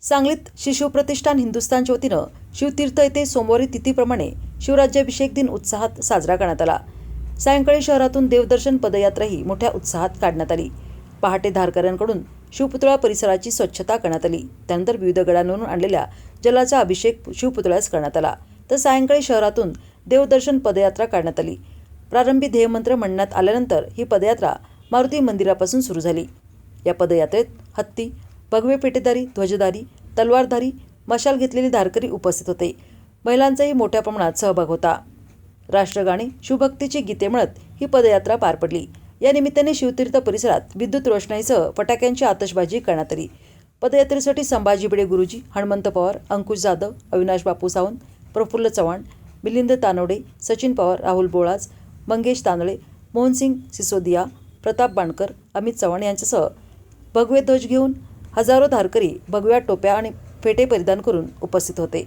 सांगलीत श्री शिवप्रतिष्ठान हिंदुस्थानच्या वतीनं शिवतीर्थ येथे सोमवारी तिथीप्रमाणे शिवराज्याभिषेक दिन उत्साहात साजरा करण्यात आला। सायंकाळी शहरातून देवदर्शन पदयात्राही मोठ्या उत्साहात काढण्यात आली। पहाटे धारकऱ्यांकडून शिवपुतळा परिसराची स्वच्छता करण्यात आली। त्यानंतर विविध गडांवरून आणलेल्या जलाचा अभिषेक शिवपुतळ्यास करण्यात आला। तर सायंकाळी शहरातून देवदर्शन पदयात्रा काढण्यात आली। प्रारंभी ध्येयमंत्र म्हणण्यात आल्यानंतर ही पदयात्रा मारुती मंदिरापासून सुरू झाली। या पदयात्रेत हत्ती, भगवे पेटेधारी, ध्वजधारी, तलवारधारी, मशाल घेतलेले धारकरी उपस्थित होते। महिलांचाही मोठ्या प्रमाणात सहभाग होता। राष्ट्रगाणी, शिवभक्तीची गीते म्हणत ही पदयात्रा पार पडली। या निमित्ताने शिवतीर्थ परिसरात विद्युत रोषणाईसह फटाक्यांची आतषबाजी करण्यात आली। पदयात्रेसाठी संभाजी भिडे गुरुजी, हनुमंत पवार, अंकुश जाधव, अविनाश बापू सावंत, प्रफुल्ल चव्हाण, मिलिंद तानवडे, सचिन पवार, राहुल बोळाज, मंगेश तांदळे, मोहनसिंग सिसोदिया, प्रताप बाणकर, अमित चव्हाण यांच्यासह भगवे ध्वज घेऊन हजारो धारकरी भगव्या टोप्या आणि फेटे परिधान करून उपस्थित होते।